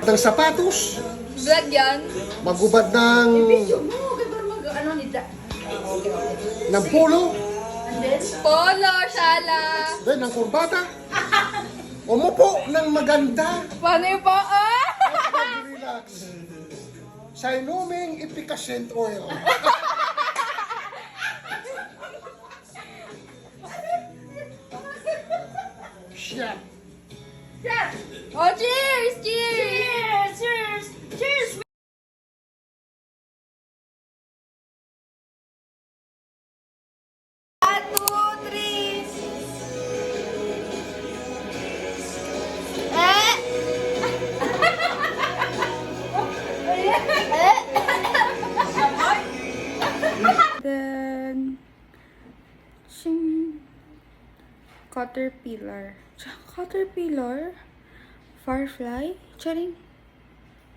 ng sapatos. Vlog yan. Magubad ng... ng polo. Polo, shala. Then, ng kurbata. Umupo ng maganda. Paano yung paa? Relax. Sa inuming efficient oil. Shit. Oh, cheers! Cheers! Cheers! Cheers! One, two, three. Then, caterpillar. Caterpillar? Firefly? Charing?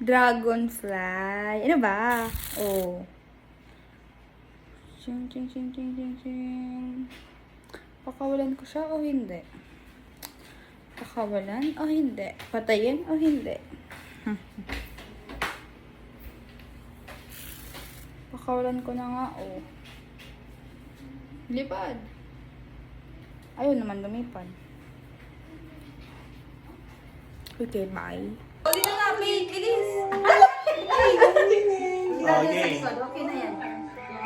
Dragonfly. Ano ba? Oh. Ching, ching, ching, ching, ching, ching. Pakawalan ko siya o hindi? Pakawalan o hindi? Patayin o hindi? Pakawalan ko na nga, oh. Lipad. Ayun naman, lumipad. Okay, bye. Uli na nga, May. Bilis. Okay. Okay na yan.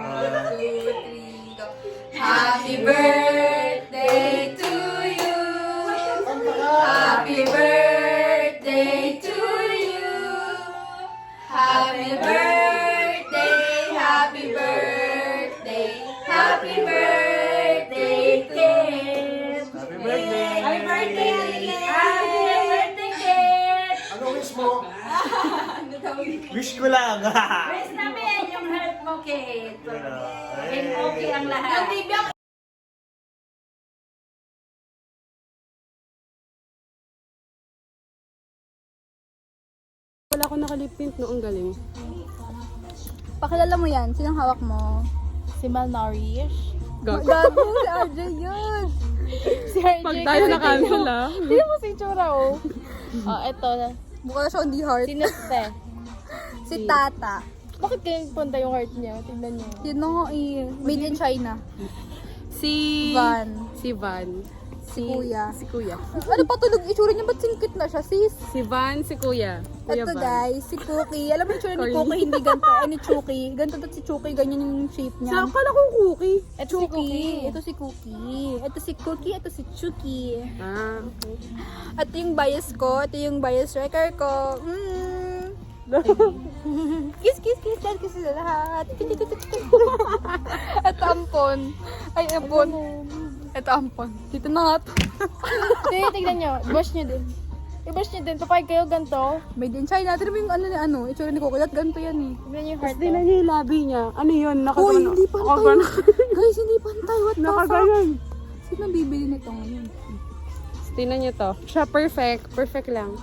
1, 2, 3, go. Happy birthday to you. Happy birthday to you. Happy birthday, happy birthday, happy birthday, Kate. Happy birthday! Happy birthday, happy birthday, Kate. Ano wish mo? Wish ko lang! Wish namin yung heart mo, Kate. And okay ang lahat. Wala ako nakalipint no, ang galing. Pakilala mo yan. Sinong hawak mo? Si Malnourished. Gago. Gago, si RJ yun. Si RJ. Pag tayo na cancel Tignan mo si Chura, oh. Oh, eto. Mukha siya on the heart. Si Neste. Si Tata. Bakit kayo punta yung heart niya? Tignan niyo. Yun na nga eh. Made in China. Si Van. Si Van. Si Kuya. Si Kuya. Ano pa tulog itsura niya? Ba't singkit na siya, sis? Si Van, si Kuya. Kuya Ito Van. guys, si Cookie. Alam mo yung itsura ni Corny. Cookie, hindi ganito. Ni Chucky. Ganito to si Chucky, ganyan yung shape niya. Sa akala kong cookie. Ito si Cookie. Ito si Cookie. Ito si Cookie. Ito si Chucky. Ah. Ito yung bias ko. Ito yung bias wrecker ko. Kiss, kiss, kiss. Dahil kiss sila lahat. Ito ampon. Ay, ampon. Ito ampon. Dito na nga to. Sige, tignan niyo. Brush niyo din. I-brush niyo din. Papayag kayo ganito. Made in China. Tignan mo yung ano ni ano. Itsura ni Cookie. At ganito yan eh. Tignan niyo yung heart Tapos din niya yung labi niya. Ano yun? Hoy, hindi pantay. Nakaganon. Guys, hindi pantay. What the fuck? Nakaganon. Sino bibili nito ngayon? Tingnan niyo to. Siya perfect. Perfect lang.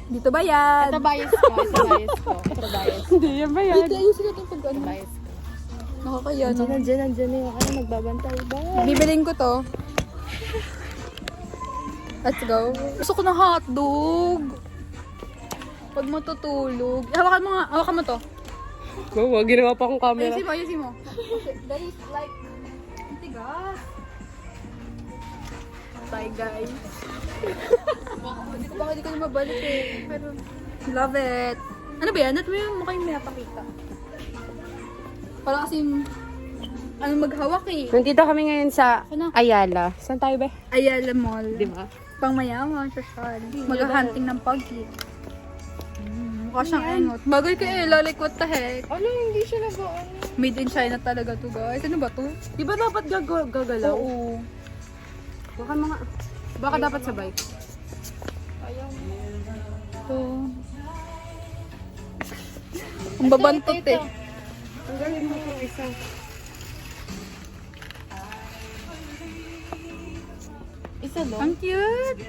Dito ba yan? Ito bias ko. Ito bias ko. Ito bias ko. Hindi yan ba yan? Dito, ayusin natin pag ano. Bias ko. Nakakaya no? Nandiyan na yung ano, nagbabantay. Bye. Bibiling ko to. Let's go. Gusto ko ng hotdog. Pag matutulog. Hawakan mo to. Oo, ginawa pa akong camera. Ayusin mo. That is like, tigas. Bye guys. Hindi ko na mabalik eh. Pero, love it. Ano ba yan? Ano ba yung mukha yung pinapakita? Parang kasing, ano maghawak eh. Nandito kami ngayon sa Ano? Ayala. Saan tayo ba? Ayala Mall. Di ba? Pang mayaman, social. Mag-hunting ng pagi. Mukha siyang engot. Bagay ka eh, like what the heck. Ano, hindi siya nag-ano. Made in China talaga to guys. Ano ba to? Di ba dapat gagalaw? Oo. Baka dapat sabay. Ayaw. Ito. Ang babantot eh. Ang galing mo itong isa. Isa doon. Ang cute.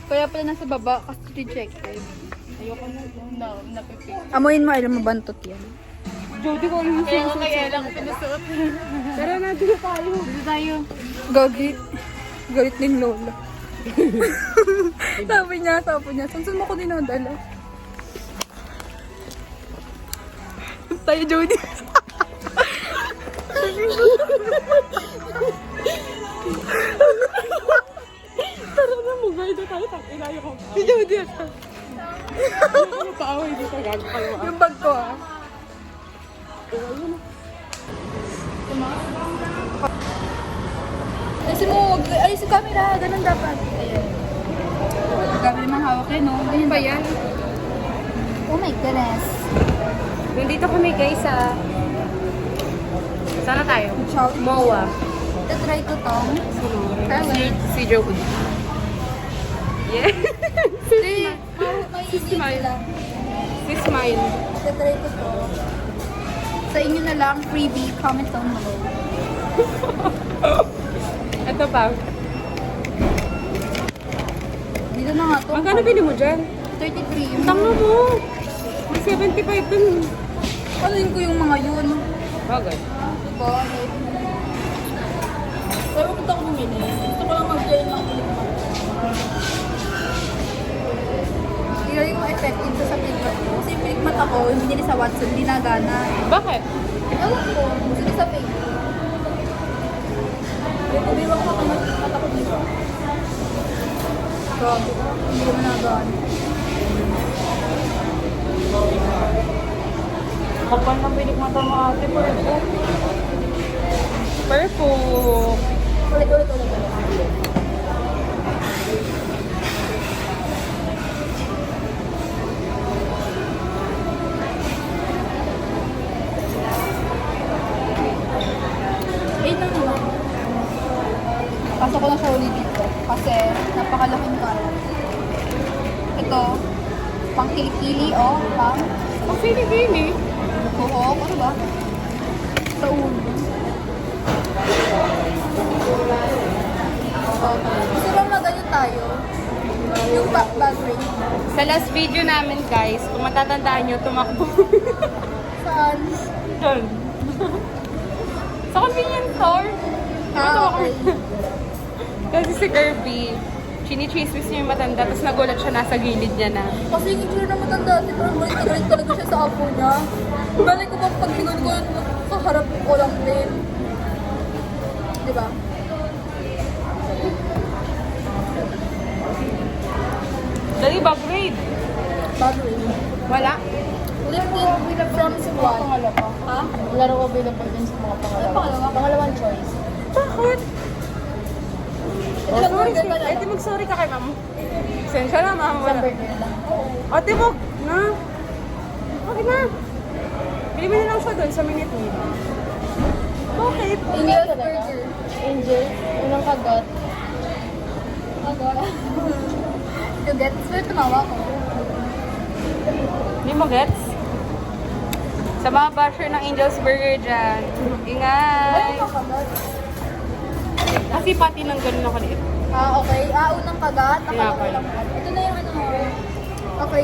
Kaya pala nasa baba kasi rejected. Ayoko na. Napipik. Amoyin mo, alam mabantot yan. Jody ko yung Kaya ko kaya lang pinusuot. Tara na, dito tayo. Dito tayo. Gagit. Galit ng lola. sabi niya. Saan mo ko dinadala? Tayo, Jody. Tara na mo, guys. Tayo, inayo ko. Si Jody ata. Ano paaway dito, gago kayo. Yung bag ko ah. Ay, si camera. Ganun dapat. Ayan. Gabi naman hawak yan, no? Ganyan ba yan? Oh my goodness. Nandito kami, guys, sa... Sana tayo? Chow. MOA. Try ko to. Si Jody. Yeah. Si Smile. Si Smile. Try ko to. Sa inyo na lang, freebie, comment down below. Ito pa. Dito na nga to. Magkano bili mo dyan? 33. Tanga mo. May 75 dun. Ano yun ko yung mga yun? Bagay. Diba? Pero punta ko bumili. Gusto ko lang mag-gel ng ulit. Hindi ko effective sa pigment ko. Kasi yung pigment ako, yung binili sa Watson, hindi nagana. Bakit? Ewan ko, gusto sa pig. Kaya kumiwag ko kung mata ko dito. Grabe ko, hindi ko nagana. Kapal na pilik mata mo ate, purple. Purple. Ulit. Pasok ko na siya ulit dito kasi napakalaking karat. Ito, pang kilikili pang Ang pili-pili. buhok, ano ba? Sa ulo. Gusto lang na ganyan tayo. Yung bag ring. Sa last video namin, guys, kung matatandaan nyo, tumakbo. Saan? Doon. Sa convenience store. Okay. Kasi si Kirby, chini-chismis niya yung matanda, tapos nagulat siya, nasa gilid niya na. Kasi yung itsura na matanda, pero galit talaga siya sa apo niya. Balik ko pa pag lingon ko yun, sa harap ko lang din. Diba? Dali ba, grade? Bag ring. Wala. Lifted from squad. Ha? Laro available din sa mga pangalawa. Ano pangalawa? Pangalawang choice. Bakit? Ito lang Sorry, order ka na eh, di lang. mag-sorry ka kay ma'am. Sensya na, ma'am. Isang Wala. burger lang. Ate, wag na. Okay na. Bili mo na lang siya doon sa Minute Meat. Bakit? Angel burger. Angel, unang kagat. You get? Sir, tumawa ko. Hindi mo gets? Sa mga basher ng Angel's Burger dyan. Ingay! Kasi pati ng ganun ako liit. Okay. Unang kagat. Tinapay. Ito na yung ano. Okay.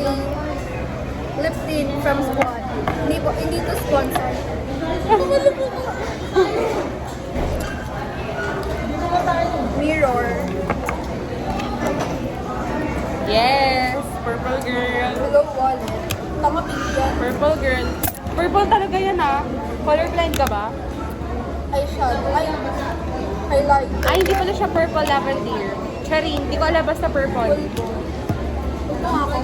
Lip tint from squad. Hindi to sponsor. Mirror. Yes! Purple girl. Hello wallet. Tama bigyan. Purple girl. Purple talaga yan ha. Colorblind ka ba? Eyeshadow. Highlight. Ay, hindi pala siya purple lavender. Charin, hindi ko alam basta purple. Huwag mo ako.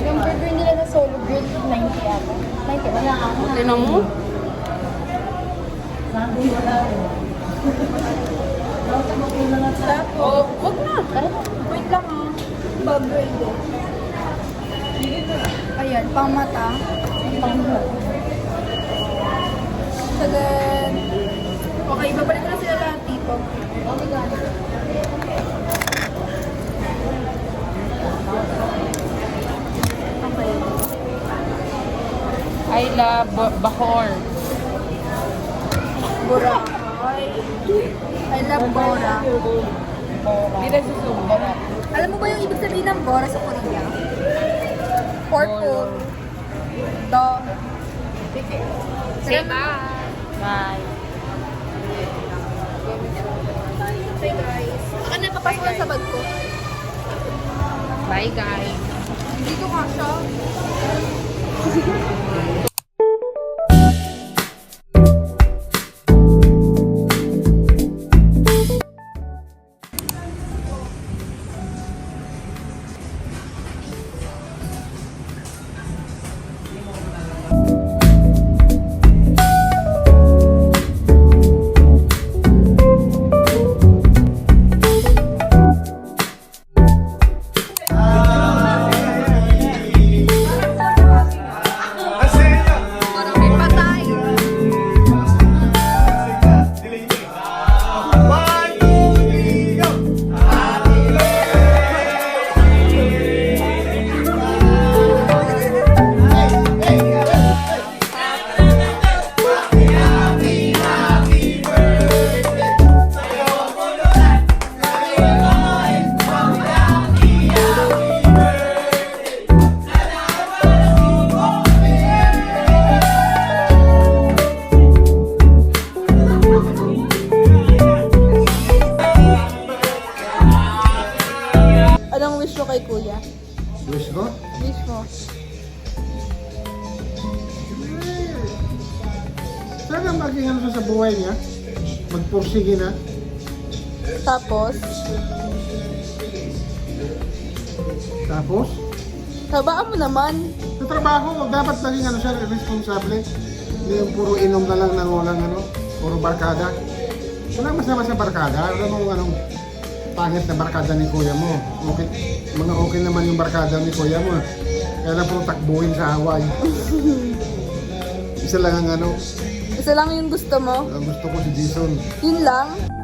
Yung burger nila na solo grill, 90 ata. 90, wala ako. Tinan mo? Oh, wag na. Wait lang ah. Bag-grade eh. Ayan, pang mata. Tagan. Okay, babalik na sila lahat dito. Oh my God. Okay. I love Bahor. Bora. I love Bora. Hindi na susubo. Alam mo ba yung ibig sabihin ng Bora sa Korea? Purple. Say bye. Bye. Bye guys. Hindi ko kasha. Parang may patay. Anong wish mo kay kuya? Wish ko? Wish mo. Sana maging ano siya sa buhay niya. Magpursige na. Tapos, Tapos, tabaan mo naman. sa trabaho, dapat maging ano siya, responsable. Hindi yung puro inom na lang ng walang ano, puro barkada. Walang masama sa barkada. Alam mo anong pangit na barkada ni kuya mo. Okay, mga okay naman yung barkada ni kuya mo. Kaya lang puro takbuhin sa away. Isa lang ang ano, Isa lang yung gusto mo. ang gusto ko si Jason. Yun lang.